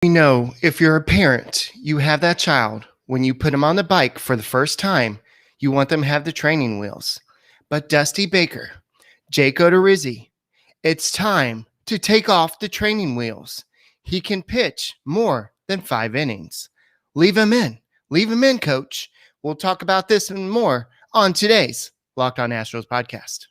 We know if you're a parent, you have that child, when you put them on the bike for the first time, you want them to have the training wheels. But Dusty Baker, Jake Odorizzi, it's time to take off the training wheels. He can pitch more than 5 innings. Leave him in. Leave him in, coach. We'll talk about this and more on today's Locked On Astros podcast.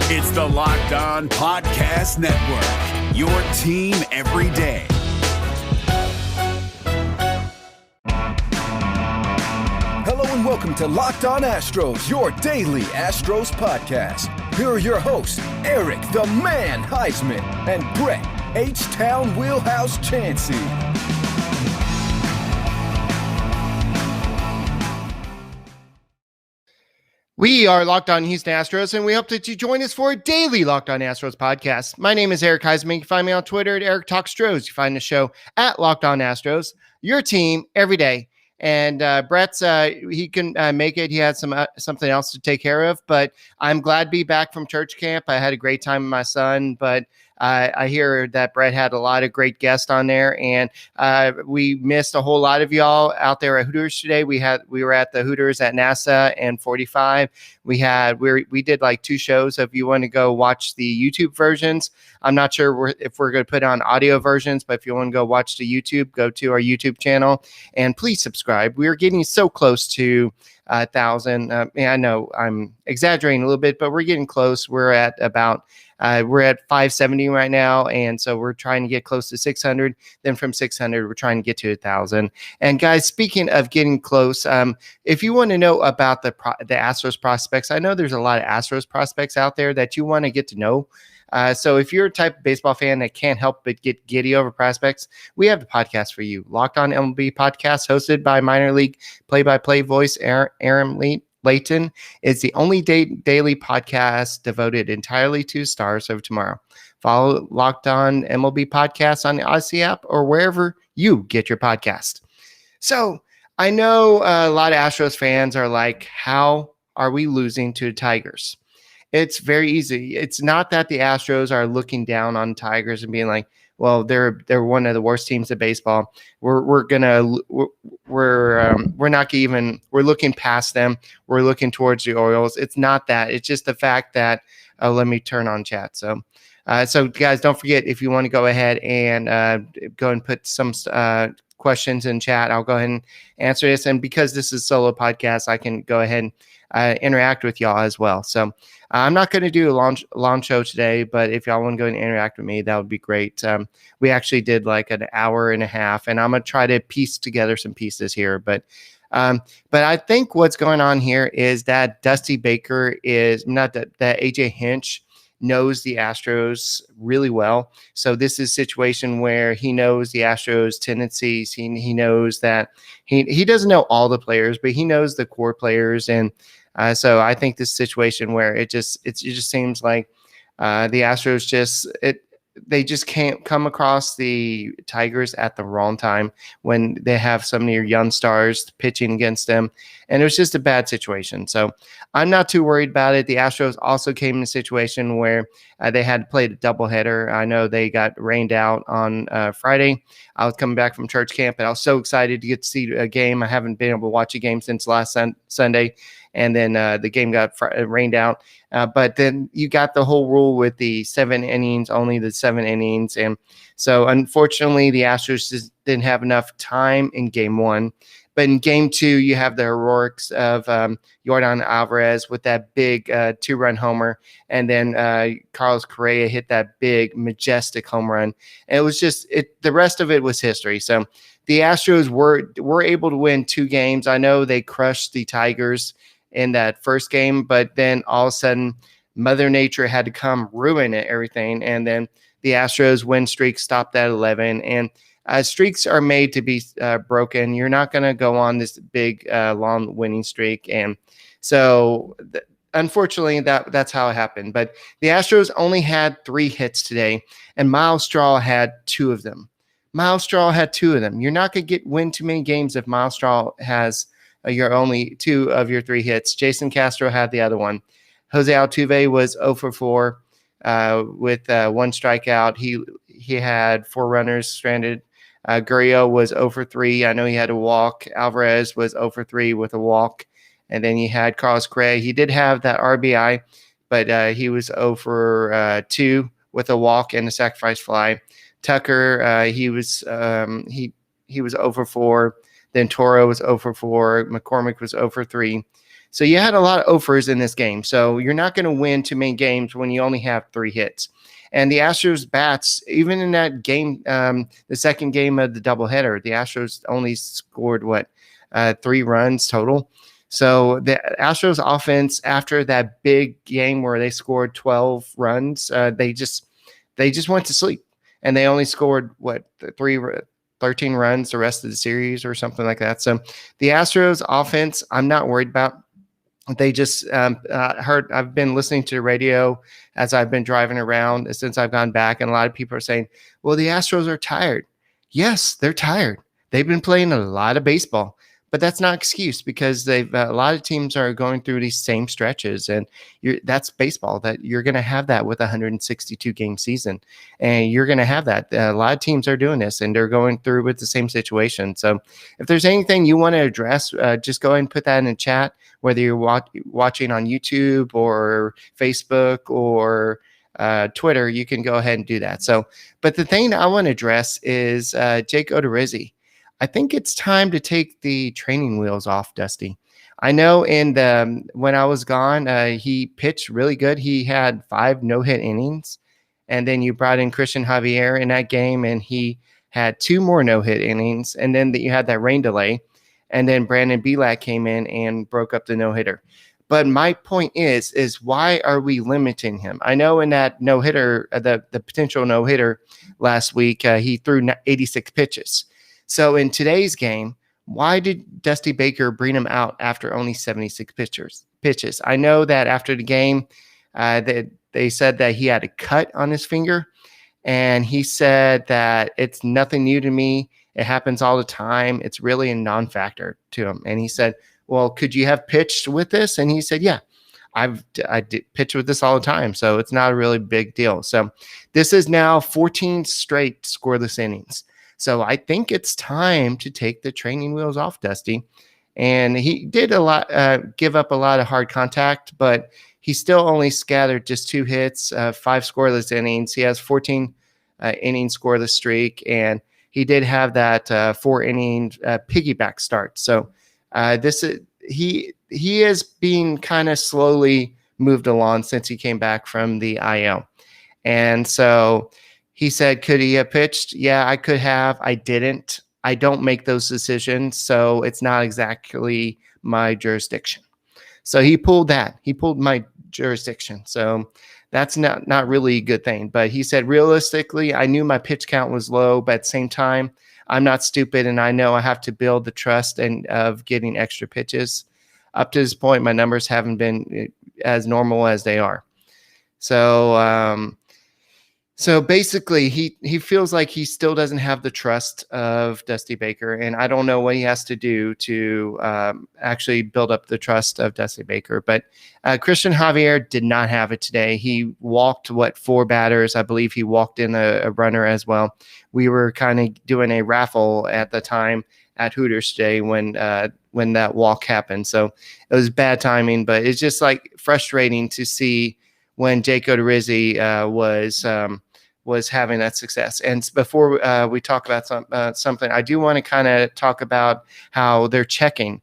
It's the Locked On Podcast Network, your team every day. Hello and welcome to Locked On Astros, your daily Astros podcast. Here are your hosts, Eric the Man Heisman and Brett H-Town Wheelhouse Chansey. We are Locked On Houston Astros, and we hope that you join us for a daily Locked On Astros podcast. My name is Eric Heisman. You can find me on Twitter at Eric Talks Stros. You find the show at Locked On Astros, your team every day. And Brett's, he can make it. He had something else to take care of, but I'm glad to be back from church camp. I had a great time with my son, but I hear that Brett had a lot of great guests on there, and we missed a whole lot of y'all out there at Hooters today. We were at the Hooters at NASA and 45. We did like 2 shows. If you want to go watch the YouTube versions, I'm not sure if we're going to put on audio versions, but if you want to go watch the YouTube, go to our YouTube channel and please subscribe. We are getting so close to 1,000. I know I'm exaggerating a little bit, but we're getting close. We're at 570 right now, and so we're trying to get close to 600. Then from 600, we're trying to get to 1,000. And guys, speaking of getting close, if you want to know about the Astros prospects, I know there's a lot of Astros prospects out there that you want to get to know. So if you're a type of baseball fan that can't help but get giddy over prospects, we have the podcast for you. Locked On MLB podcast, hosted by minor league play-by-play voice Aaron Layton, is the only daily podcast devoted entirely to Stars of Tomorrow. Follow Locked On MLB podcast on the Odyssey app or wherever you get your podcast. So I know a lot of Astros fans are like, how are we losing to the Tigers? It's very easy. It's not that the Astros are looking down on Tigers and being like, well, they're one of the worst teams of baseball. We're looking past them. We're looking towards the Orioles. It's not that. It's just the fact that let me turn on chat. So guys, don't forget, if you want to go ahead and go and put some questions in chat, I'll go ahead and answer this. And because this is a solo podcast, I can go ahead and interact with y'all as well. So I'm not going to do a long show today, but if y'all want to go and interact with me, that would be great. We actually did like an hour and a half, and I'm going to try to piece together some pieces here. But I think what's going on here is that Dusty Baker is not that AJ Hinch knows the Astros really well. So this is a situation where he knows the Astros tendencies. He knows that he doesn't know all the players, but he knows the core players. And so I think this situation where it just seems like the Astros they just can't come across the Tigers at the wrong time when they have some of your young stars pitching against them. And it was just a bad situation. So I'm not too worried about it. The Astros also came in a situation where they had to play a doubleheader. I know they got rained out on Friday. I was coming back from church camp, and I was so excited to get to see a game. I haven't been able to watch a game since last Sunday. And then the game got rained out. But then you got the whole rule with the 7 innings, only the 7 innings. And so, unfortunately, the Astros just didn't have enough time in game 1. But in game 2, you have the heroics of Yordan Alvarez with that big 2-run homer. And then Carlos Correa hit that big, majestic home run. And it was just the rest of it was history. So the Astros were able to win 2 games. I know they crushed the Tigers in that first game, but then all of a sudden Mother Nature had to come ruin everything, and then the Astros win streak stopped at 11. And streaks are made to be broken. You're not going to go on this big long winning streak, and so unfortunately that's how it happened. But the Astros only had 3 hits today, and Miles Straw had 2 of them. Miles Straw had 2 of them. You're not going to win too many games if Miles Straw has your only 2 of your 3 hits. Jason Castro had the other one. Jose Altuve was 0 for 4 with 1 strikeout. He had 4 runners stranded. Gurriel was 0 for 3. I know he had a walk. Alvarez was 0 for 3 with a walk. And then you had Carlos Correa. He did have that RBI, but he was 0 for 2 with a walk and a sacrifice fly. Tucker, he was 0 for 4. Then Toro was 0 for 4. McCormick was 0 for 3. So you had a lot of offers in this game. So you're not going to win too many games when you only have 3 hits. And the Astros bats, even in that game, the second game of the doubleheader, the Astros only scored 3 runs total. So the Astros offense, after that big game where they scored 12 runs, they just went to sleep, and they only scored 13 runs the rest of the series or something like that. So the Astros offense, I'm not worried about. They just I've been listening to the radio as I've been driving around since I've gone back, and a lot of people are saying, well, the Astros are tired. Yes, they're tired. They've been playing a lot of baseball, but that's not an excuse, because a lot of teams are going through these same stretches, and that's baseball. That you're going to have that with a 162 game season, and you're going to have that. A lot of teams are doing this, and they're going through with the same situation. So if there's anything you want to address, just go ahead and put that in the chat, whether you're watching on YouTube or Facebook or Twitter. You can go ahead and do that. So, but the thing that I want to address is Jake Odorizzi. I think it's time to take the training wheels off, Dusty. I know when I was gone, he pitched really good. He had 5 no-hit innings, and then you brought in Christian Javier in that game, and he had 2 more no-hit innings, and then you had that rain delay, and then Brandon Bielak came in and broke up the no-hitter. But my point is why are we limiting him? I know in that no-hitter, the potential no-hitter last week, he threw 86 pitches. So in today's game, why did Dusty Baker bring him out after only 76 pitches? I know that after the game, they said that he had a cut on his finger, and he said that it's nothing new to me. It happens all the time. It's really a non-factor to him. And he said, well, could you have pitched with this? And he said, yeah, I pitch with this all the time. So it's not a really big deal. So this is now 14 straight scoreless innings. So I think it's time to take the training wheels off, Dusty. And he did give up a lot of hard contact, but he still only scattered just 2 hits, 5 scoreless innings. He has 14 inning scoreless streak, and he did have that 4-inning piggyback start. So he is being kind of slowly moved along since he came back from the IL. And so he said, could he have pitched? Yeah, I could have. I didn't. I don't make those decisions, so it's not exactly my jurisdiction. So he pulled that. He pulled my jurisdiction. So that's not really a good thing. But he said, realistically, I knew my pitch count was low, but at the same time, I'm not stupid, and I know I have to build the trust of getting extra pitches. Up to this point, my numbers haven't been as normal as they are. So basically, he feels like he still doesn't have the trust of Dusty Baker, and I don't know what he has to do to actually build up the trust of Dusty Baker. But Christian Javier did not have it today. He walked 4 batters. I believe he walked in a runner as well. We were kind of doing a raffle at the time at Hooters today when that walk happened. So it was bad timing, but it's just like frustrating to see when Jake Odorizzi was having that success. And before we talk about something, I do want to kind of talk about how they're checking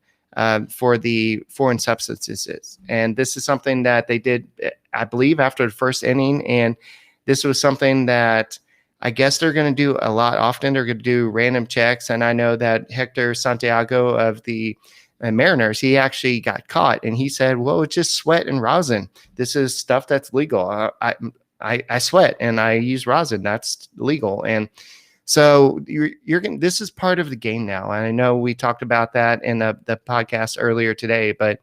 for the foreign substances. And this is something that they did, I believe, after the first inning. And this was something that I guess they're going to do a lot often. They're going to do random checks. And I know that Hector Santiago of the Mariners, he actually got caught, and he said, well, it's just sweat and rosin. This is stuff that's legal. I sweat and I use rosin. That's legal. And so this is part of the game now. And I know we talked about that in the podcast earlier today, but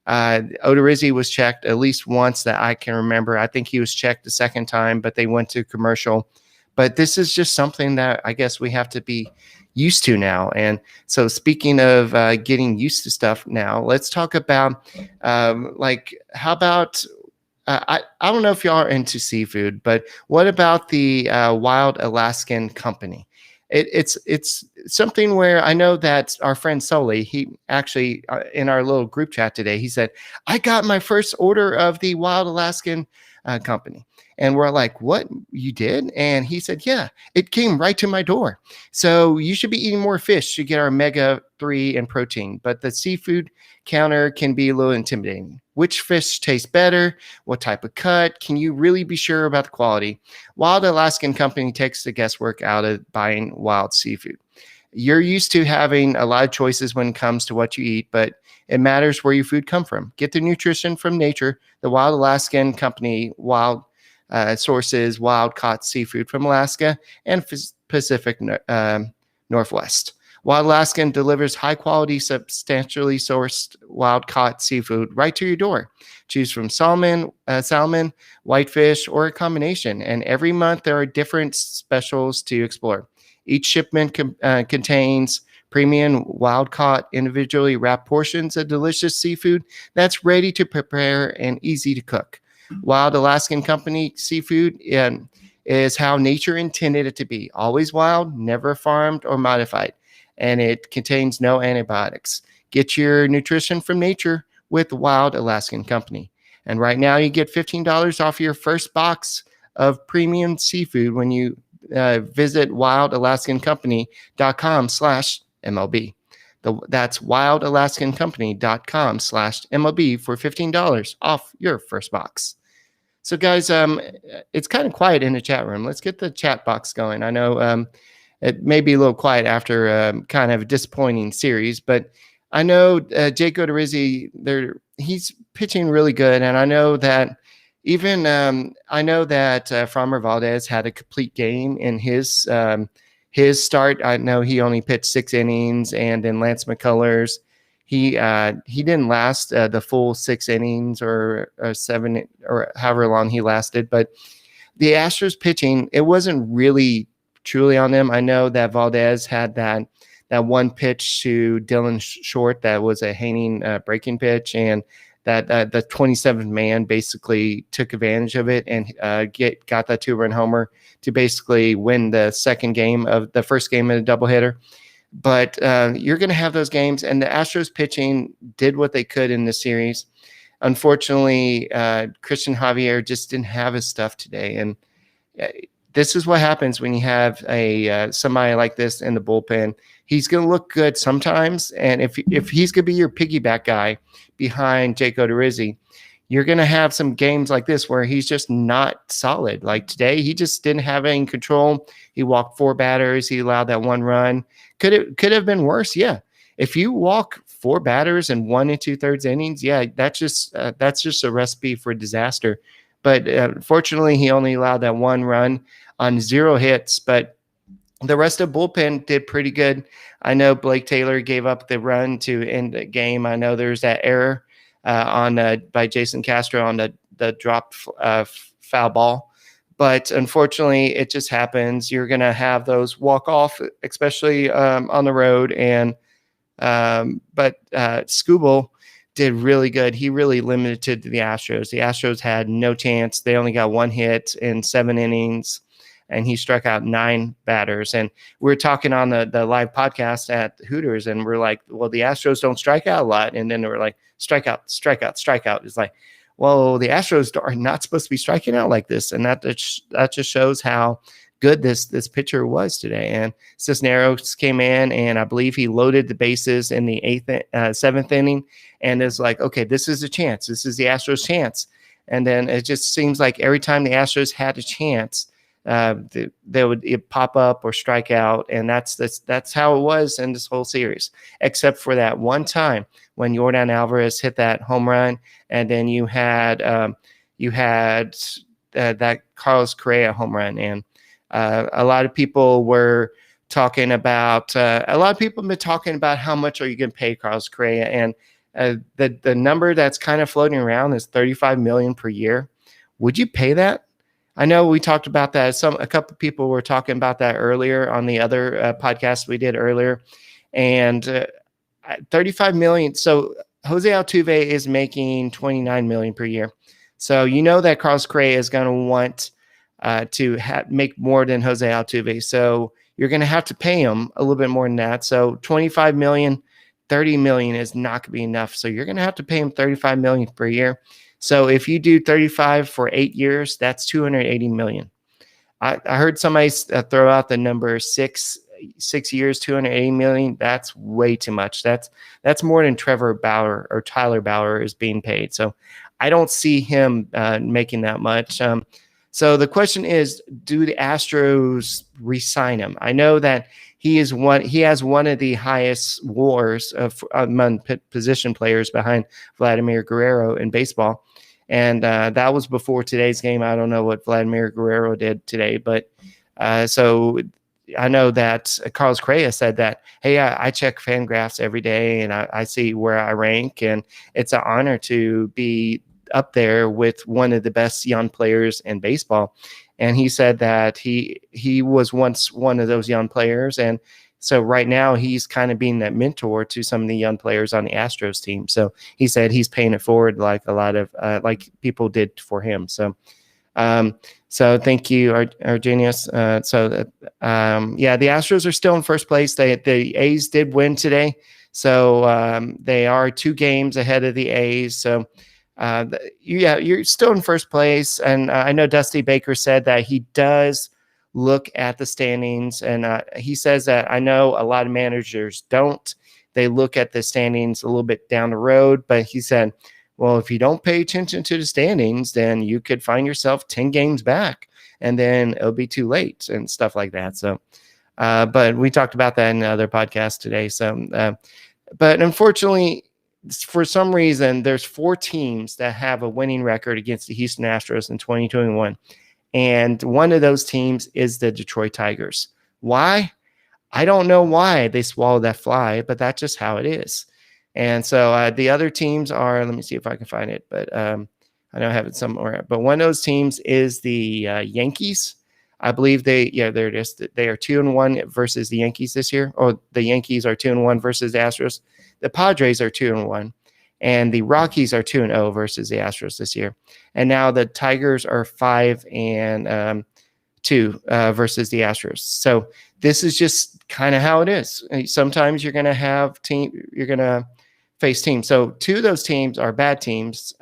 Odorizzi was checked at least once that I can remember. I think he was checked the second time, but they went to commercial. But this is just something that I guess we have to be used to now. And so, speaking of getting used to stuff now, let's talk about how about I don't know if y'all are into seafood, but what about the Wild Alaskan Company? It's something where I know that our friend Sully, he actually in our little group chat today, he said, I got my first order of the Wild Alaskan Company. And we're like, what, you did? And he said, yeah, it came right to my door. So you should be eating more fish to get our omega-3 and protein. But the seafood counter can be a little intimidating. Which fish tastes better? What type of cut? Can you really be sure about the quality? Wild Alaskan Company takes the guesswork out of buying wild seafood. You're used to having a lot of choices when it comes to what you eat, but it matters where your food comes from. Get the nutrition from nature. The Wild Alaskan Company sources wild caught seafood from Alaska and Pacific Northwest. Wild Alaskan delivers high quality, substantially sourced wild caught seafood right to your door. Choose from salmon, whitefish, or a combination. And every month there are different specials to explore. Each shipment contains premium wild caught, individually wrapped portions of delicious seafood that's ready to prepare and easy to cook. Wild Alaskan Company seafood is how nature intended it to be. Always wild, never farmed or modified. And it contains no antibiotics. Get your nutrition from nature with Wild Alaskan Company. And right now you get $15 off your first box of premium seafood when you visit wildalaskancompany.com/MLB. That's wildalaskancompany.com/MLB for $15 off your first box. So guys, it's kind of quiet in the chat room. Let's get the chat box going. I know it may be a little quiet after kind of a disappointing series, but I know Jake Odorizzi, he's pitching really good, and I know that Framber Valdez had a complete game in his start. I know he only pitched 6 innings, and then Lance McCullers, he didn't last the full 6 innings or 7 or however long he lasted. But the Astros pitching, it wasn't really truly on them. I know that Valdez had that one pitch to Dylan Short that was a hanging breaking pitch, and that the 27th man basically took advantage of it and got that 2-run homer to basically win the first game of the doubleheader. But you're going to have those games, and the Astros pitching did what they could in the series. Unfortunately, Christian Javier just didn't have his stuff today, and this is what happens when you have somebody like this in the bullpen. He's going to look good sometimes, and if he's going to be your piggyback guy behind Jake Odorizzi, you're going to have some games like this where he's just not solid. Like today, he just didn't have any control. He walked 4 batters. He allowed that 1 run. Could have been worse, yeah. If you walk 4 batters in 1 2/3 innings, yeah, that's just a recipe for disaster. But fortunately, he only allowed that 1 run on 0 hits. But the rest of the bullpen did pretty good. I know Blake Taylor gave up the run to end the game. I know there's that error by Jason Castro on the dropped foul ball. But unfortunately, it just happens. You're going to have those walk off, especially on the road. And but Skubal did really good. He really limited the Astros. The Astros had no chance. They only got 1 hit in 7 innings, and he struck out 9 batters. And we were talking on the live podcast at Hooters, and we're like, well, the Astros don't strike out a lot. And then they were like, strikeout, strikeout, strikeout. It's like, well, the Astros are not supposed to be striking out like this. And that just shows how good this pitcher was today. And Cisneros came in, and I believe he loaded the bases in the 7th inning, and is like, okay, this is a chance. This is the Astros' chance. And then it just seems like every time the Astros had a chance, they would pop up or strike out, and that's how it was in this whole series, except for that one time when Yordan Alvarez hit that home run, and then you had that Carlos Correa home run, and a lot of people were talking about how much are you going to pay Carlos Correa, and the number that's kind of floating around is $35 million per year. Would you pay that? I know we talked about that. A couple of people were talking about that earlier on the other podcast we did earlier, and 35 million. So Jose Altuve is making 29 million per year. So you know that Carlos Correa is going to want to make more than Jose Altuve. So you're going to have to pay him a little bit more than that. So 25 million, 30 million is not going to be enough. So you're going to have to pay him 35 million per year. So if you do 35 for 8 years, that's 280 million. I heard somebody throw out the number 6 years, 280 million. That's way too much. That's more than Trevor Bauer or Tyler Bauer is being paid. So I don't see him making that much. So the question is, do the Astros re-sign him? I know that he has one of the highest WARs among position players behind Vladimir Guerrero in baseball. And that was before today's game. I don't know what Vladimir Guerrero did today, but so I know that Carlos Correa said that, hey, I check Fangraphs every day and I see where I rank, and it's an honor to be up there with one of the best young players in baseball. And he said that he was once one of those young players, and so right now he's kind of being that mentor to some of the young players on the Astros team. So he said he's paying it forward like a lot of like people did for him. So so thank you, Argenius. Yeah, the Astros are still in first place. The A's did win today, so they are 2 games ahead of the A's. So you're still in first place. And I know Dusty Baker said that he does look at the standings, and he says that I know a lot of managers don't. They look at the standings a little bit down the road, but he said, well, if you don't pay attention to the standings, then you could find yourself 10 games back, and then it'll be too late and stuff like that. So, but we talked about that in other podcasts today. So, but unfortunately, for some reason, there's 4 teams that have a winning record against the Houston Astros in 2021. And one of those teams is the Detroit Tigers. Why? I don't know why they swallowed that fly, but that's just how it is. And so the other teams are, let me see if I can find it, but I know I have it somewhere. But one of those teams is the Yankees. I believe there it is. They are 2-1 versus the Yankees this year. Or the Yankees are 2-1 versus the Astros. The Padres are 2-1. And the Rockies are 2-0 versus the Astros this year. And now the Tigers are 5-2 versus the Astros. So this is just kind of how it is. Sometimes you're going to face teams. So 2 of those teams are bad teams.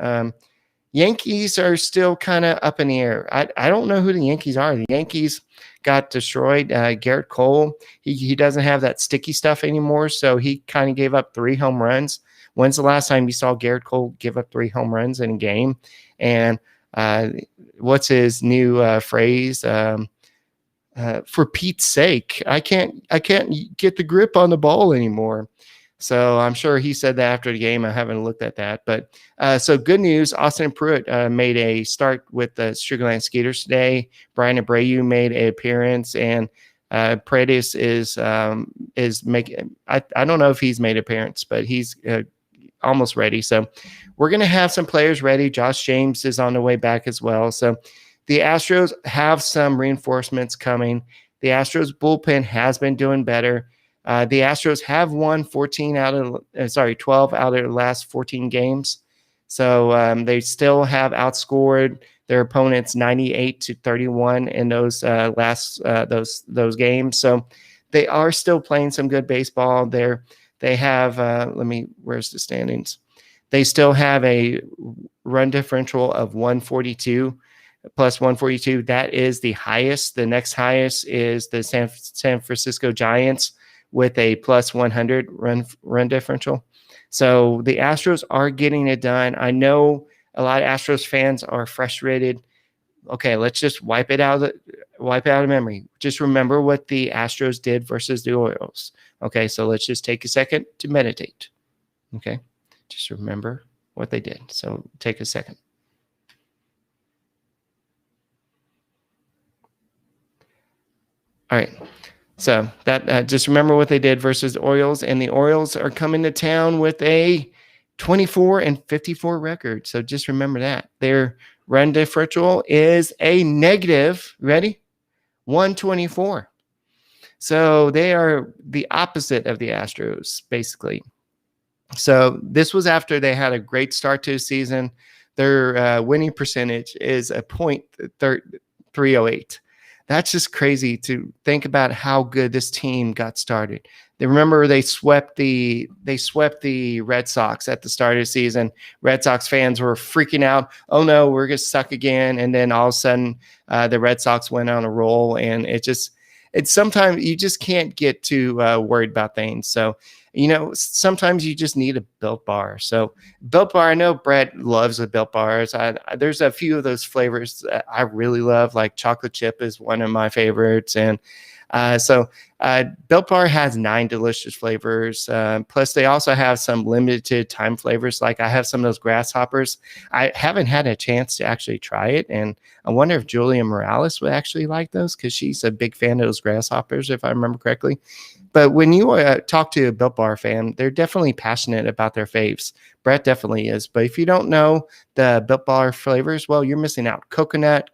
Yankees are still kind of up in the air. I don't know who the Yankees are. The Yankees got destroyed. Garrett Cole, he doesn't have that sticky stuff anymore, so he kind of gave up 3 home runs. When's the last time you saw Garrett Cole give up 3 home runs in a game? And what's his new phrase? For Pete's sake, I can't get the grip on the ball anymore. So I'm sure he said that after the game. I haven't looked at that. But so good news. Austin Pruitt made a start with the Sugarland Skeeters today. Brian Abreu made an appearance, and Paredes is making. I don't know if he's made an appearance, but he's almost ready. So we're going to have some players ready. Josh James is on the way back as well. So the Astros have some reinforcements coming. The Astros bullpen has been doing better. The Astros have won 12 out of their last 14 games. So they still have outscored their opponents 98-31 in those those games. So they are still playing some good baseball. They have where's the standings? They still have a run differential of 142 plus 142. That is the highest. The next highest is the San Francisco Giants with a plus 100 run differential. So the Astros are getting it done. I know a lot of Astros fans are frustrated. Okay, let's just wipe it out of memory. Just remember what the Astros did versus the Orioles. Okay, so let's just take a second to meditate. Okay, just remember what they did. So take a second. All right. So that just remember what they did versus the Orioles, and the Orioles are coming to town with a 24-54 record. So just remember that they're run differential is a negative, ready? 124. So they are the opposite of the Astros, basically. So this was after they had a great start to the season. Their winning percentage is a .308. That's just crazy to think about how good this team got started. They swept the Red Sox at the start of the season. Red Sox fans were freaking out. Oh no, we're gonna suck again. And then all of a sudden, the Red Sox went on a roll, and it's sometimes you just can't get too worried about things. So, sometimes you just need a Built Bar. So Built Bar, I know Brett loves the Built Bars. There's a few of those flavors that I really love, like chocolate chip is one of my favorites. And Built Bar has 9 delicious flavors. Plus, they also have some limited time flavors. Like I have some of those grasshoppers. I haven't had a chance to actually try it. And I wonder if Julia Morales would actually like those, because she's a big fan of those grasshoppers, if I remember correctly. But when you talk to a Built Bar fan, they're definitely passionate about their faves. Brett definitely is. But if you don't know the Built Bar flavors, well, you're missing out. Coconut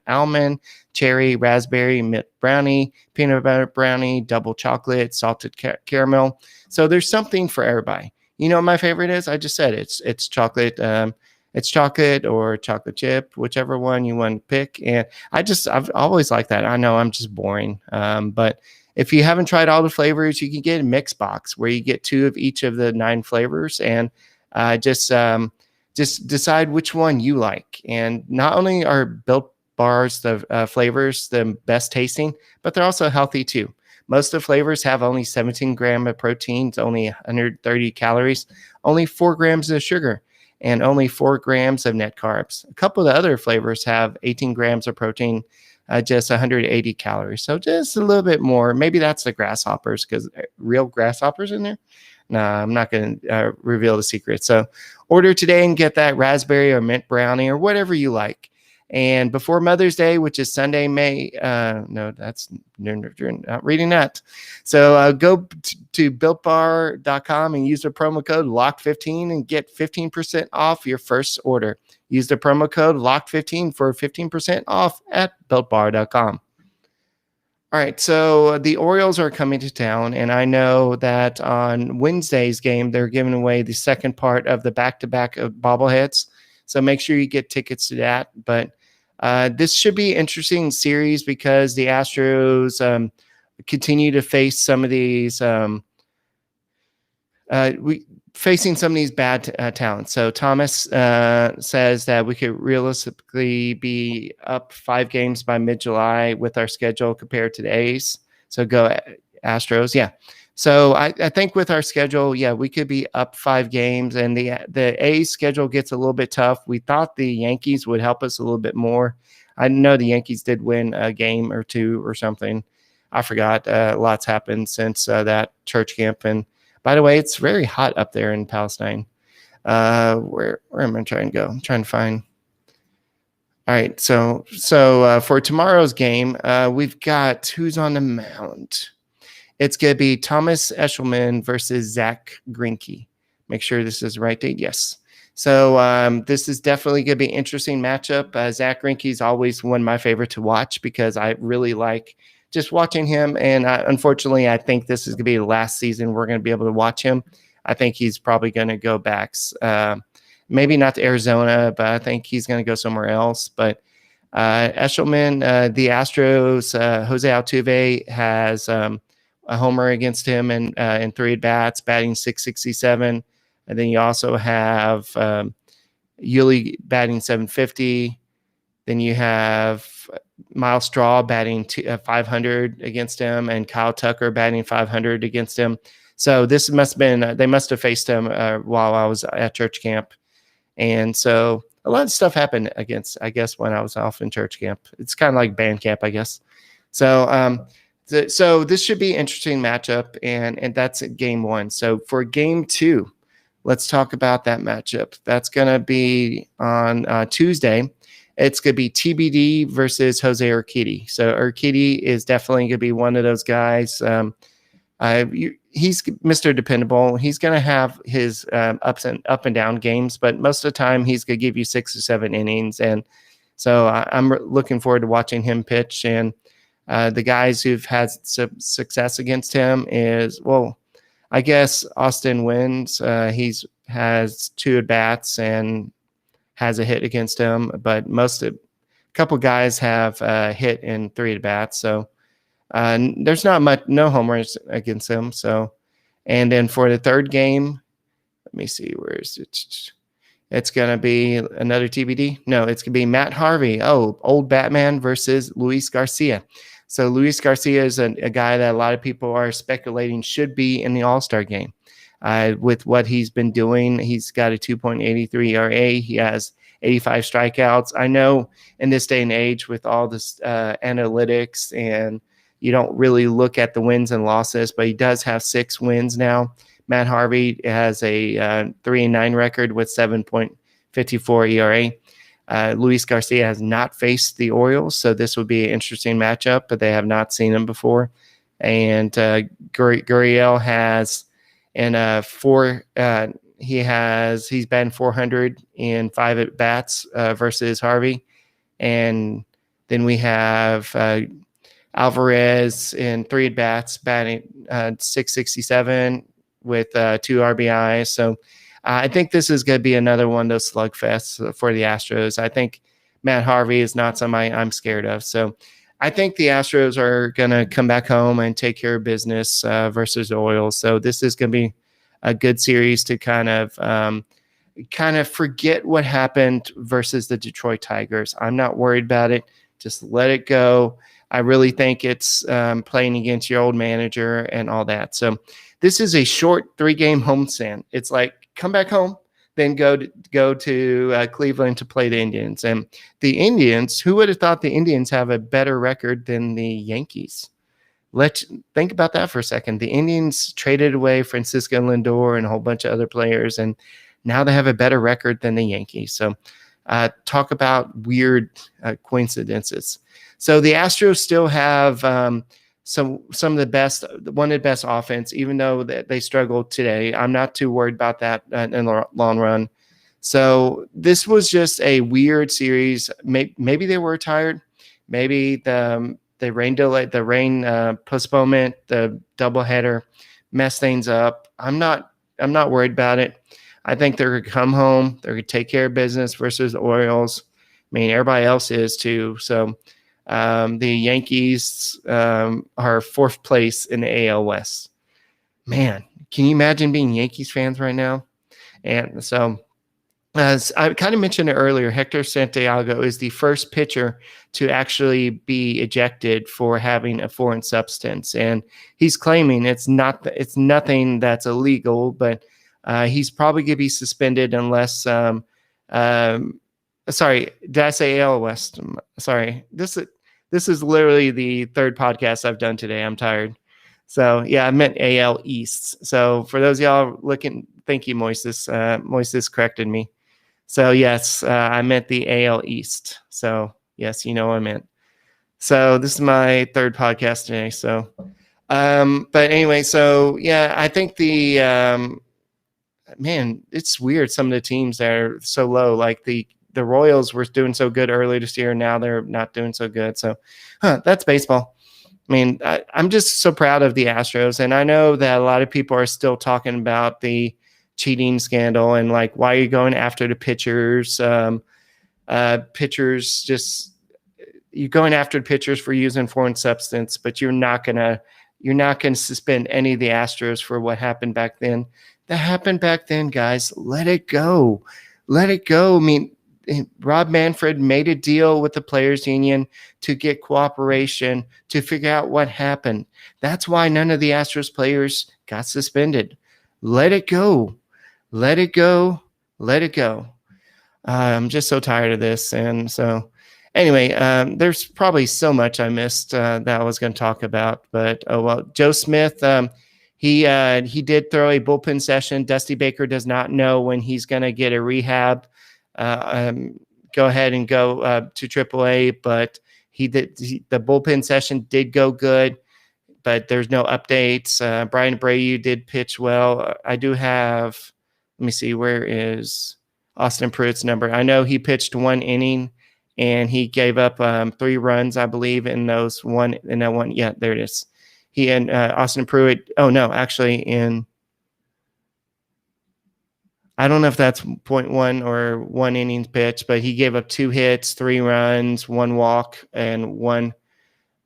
almond, cherry, raspberry, mint brownie, peanut butter brownie, double chocolate, salted caramel. So there's something for everybody. You know what my favorite is? I just said it's chocolate. It's chocolate or chocolate chip, whichever one you want to pick. And I've always liked that. I know I'm just boring, but if you haven't tried all the flavors, you can get a mix box where you get 2 of each of the 9 flavors, and just decide which one you like. And not only are Built Bars, the flavors, the best tasting, but they're also healthy too. Most of the flavors have only 17 grams of protein, only 130 calories, only 4 grams of sugar, and only 4 grams of net carbs. A couple of the other flavors have 18 grams of protein, just 180 calories. So just a little bit more. Maybe that's the grasshoppers, because real grasshoppers in there. No, I'm not going to reveal the secret. So order today and get that raspberry or mint brownie or whatever you like. And before Mother's Day, which is Sunday, no, that's not reading that. So go to builtbar.com and use the promo code LOCKED15 and get 15% off your first order. Use the promo code LOCKED15 for 15% off at builtbar.com. All right, so the Orioles are coming to town, and I know that on Wednesday's game, they're giving away the second part of the back-to-back of bobbleheads. So make sure you get tickets to that. But this should be an interesting series, because the Astros continue to face some of these facing some of these bad talents. So Thomas says that we could realistically be up 5 games by mid-July with our schedule compared to the A's. So go Astros. Yeah. So I think with our schedule, yeah, we could be up 5 games, and the A's schedule gets a little bit tough. We thought the Yankees would help us a little bit more. I know the Yankees did win a game or 2 or something. I forgot. Lots happened since that church camp. And by the way, it's very hot up there in Palestine. Where am I trying to go? I'm trying to find. All right. So for tomorrow's game, we've got who's on the mound. It's going to be Thomas Eshelman versus Zach Greinke. Make sure this is the right date. Yes. So this is definitely going to be an interesting matchup. Zach Greinke is always one of my favorite to watch, because I really like just watching him. And unfortunately, I think this is going to be the last season we're going to be able to watch him. I think he's probably going to go back, maybe not to Arizona, but I think he's going to go somewhere else. But Eshelman, the Astros, Jose Altuve has a homer against him in 3 at-bats, batting .667. And then you also have Yuli batting .750. Then you have Miles Straw batting 500 against him, and Kyle Tucker batting 500 against him. So this must have been, they must have faced him while I was at church camp. And so a lot of stuff happened I guess, when I was off in church camp. It's kind of like band camp, I guess. So, so this should be an interesting matchup, and that's game 1. So for game 2, let's talk about that matchup. That's going to be on Tuesday. It's going to be TBD versus Jose Urquidy. So Urquidy is definitely going to be one of those guys He's Mr. Dependable. He's going to have his up and down games, but most of the time he's going to give you 6 or 7 innings. And so I'm looking forward to watching him pitch. And the guys who've had success against him is, well, I guess Austin Wins. He's has 2 at bats and has a hit against him, but a couple guys have hit in 3 at bats. So there's no homers against him. So, and then for the third game, let me see, where is it? It's going to be another TBD. No, it's going to be Matt Harvey. Oh, old Batman versus Luis Garcia. So Luis Garcia is a guy that a lot of people are speculating should be in the All-Star game. With what he's been doing, he's got a 2.83 ERA. He has 85 strikeouts. I know in this day and age with all this analytics, and you don't really look at the wins and losses, but he does have 6 wins now. Matt Harvey has a 3-9 record with 7.54 ERA. Luis Garcia has not faced the Orioles, so this would be an interesting matchup, but they have not seen him before. And Gurriel has he's batting 400 in 5 at bats versus Harvey. And then we have Alvarez in 3 at bats batting 667 with 2 RBIs. So I think this is going to be another one of those slugfests for the Astros. I think Matt Harvey is not somebody I'm scared of. So I think the Astros are going to come back home and take care of business versus the Orioles. So this is going to be a good series to kind of forget what happened versus the Detroit Tigers. I'm not worried about it. Just let it go. I really think it's playing against your old manager and all that. So this is a short 3-game homestand. It's like come back home, then go to Cleveland to play the Indians. And the Indians, who would have thought the Indians have a better record than the Yankees? Let's think about that for a second. The Indians traded away Francisco Lindor and a whole bunch of other players, and now they have a better record than the Yankees. So talk about weird coincidences. So the Astros still have some of the best, one of the best offense, even though they struggled today. I'm not too worried about that in the long run. So this was just a weird series. Maybe they were tired. Maybe the rain delay, the rain postponement, the doubleheader messed things up. I'm not worried about it. I think they're going to come home. They're going to take care of business versus the Orioles. I mean, everybody else is too. So the Yankees are 4th place in the AL West. Man, can you imagine being Yankees fans right now? And so, as I kind of mentioned it earlier, Hector Santiago is the first pitcher to actually be ejected for having a foreign substance. And he's claiming it's nothing that's illegal, but he's probably going to be suspended unless sorry, did I say AL West? Sorry. This is literally the 3rd podcast I've done today. I'm tired. So yeah, I meant AL East. So for those of y'all looking, thank you, Moises. Moises corrected me. So yes, I meant the AL East. So yes, you know what I meant. So this is my 3rd podcast today. So, but anyway, so yeah, I think man, it's weird. Some of the teams that are so low, like the Royals were doing so good earlier this year. Now they're not doing so good. So that's baseball. I mean, I'm just so proud of the Astros. And I know that a lot of people are still talking about the cheating scandal and like, why are you going after the pitchers? Pitchers just, you're going after the pitchers for using foreign substance, but you're not going to suspend any of the Astros for what happened back then. That happened back then, guys. Let it go. Let it go. I mean, Rob Manfred made a deal with the players union to get cooperation to figure out what happened. That's why none of the Astros players got suspended. Let it go. Let it go. Let it go. I'm just so tired of this. And so anyway, there's probably so much I missed that I was going to talk about, but oh well. Joe Smith, he did throw a bullpen session. Dusty Baker does not know when he's going to get a rehab. Go ahead and go to AAA, but the bullpen session did go good. but there's no updates. Brian Abreu did pitch well. I do have, let me see, where is Austin Pruitt's number? I know he pitched 1 inning and he gave up 3 runs, I believe, in that one. Yeah, there it is. He and Austin Pruitt. Oh no, actually I don't know if that's 0.1 or 1 innings pitch, but he gave up 2 hits, 3 runs, 1 walk, and 1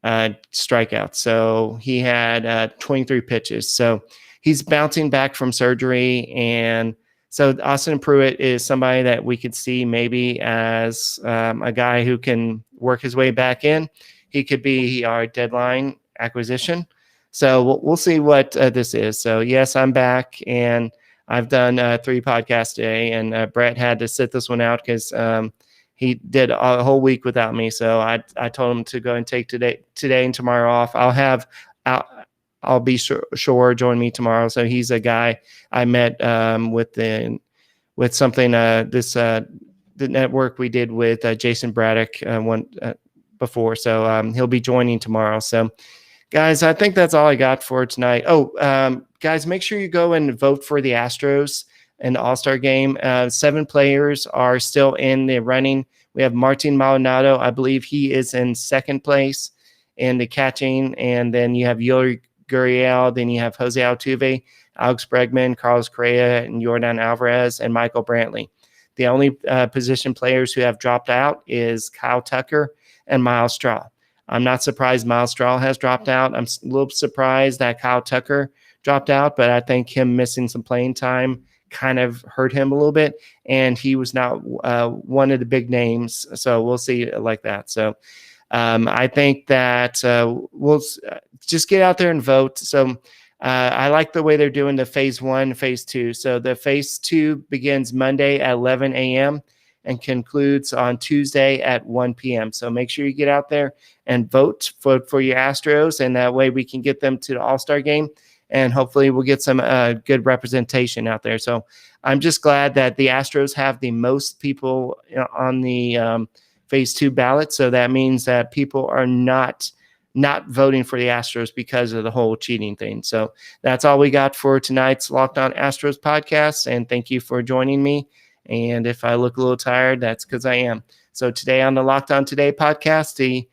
strikeout. So he had 23 pitches. So he's bouncing back from surgery. And so Austin Pruitt is somebody that we could see maybe as a guy who can work his way back in. He could be our deadline acquisition. So we'll see what this is. So yes, I'm back, and I've done 3 podcasts today, and Brett had to sit this one out because he did a whole week without me. So I told him to go and take today and tomorrow off. I'll be sure join me tomorrow. So he's a guy I met with something the network we did with Jason Braddock before. So he'll be joining tomorrow. So guys, I think that's all I got for tonight. Guys, make sure you go and vote for the Astros in the All-Star game. 7 players are still in the running. We have Martin Maldonado. I believe he is in 2nd place in the catching. And then you have Yuri Gurriel. Then you have Jose Altuve, Alex Bregman, Carlos Correa, and Yordan Alvarez, and Michael Brantley. The only position players who have dropped out is Kyle Tucker and Miles Straw. I'm not surprised Miles Straw has dropped out. I'm a little surprised that Kyle Tucker dropped out, but I think him missing some playing time kind of hurt him a little bit, and he was not one of the big names. So we'll see like that. So I think that we'll just get out there and vote. So I like the way they're doing the phase 1, phase 2. So the phase 2 begins Monday at 11 a.m. and concludes on Tuesday at 1 p.m. So make sure you get out there and vote for your Astros, and that way we can get them to the All-Star game, and hopefully we'll get some good representation out there. So I'm just glad that the Astros have the most people on the phase 2 ballot. So that means that people are not voting for the Astros because of the whole cheating thing. So that's all we got for tonight's Locked On Astros podcast, and thank you for joining me. And if I look a little tired, that's because I am. So today on the Locked On Today podcast, the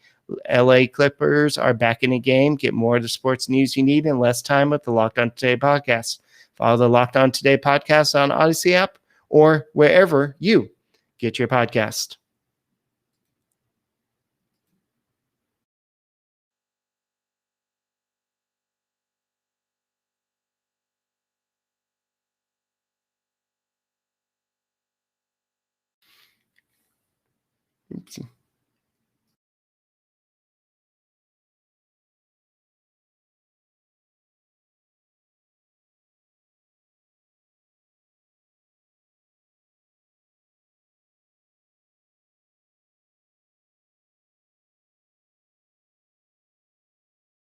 LA Clippers are back in the game. Get more of the sports news you need in less time with the Locked On Today podcast. Follow the Locked On Today podcast on Odyssey app or wherever you get your podcast. Oopsie.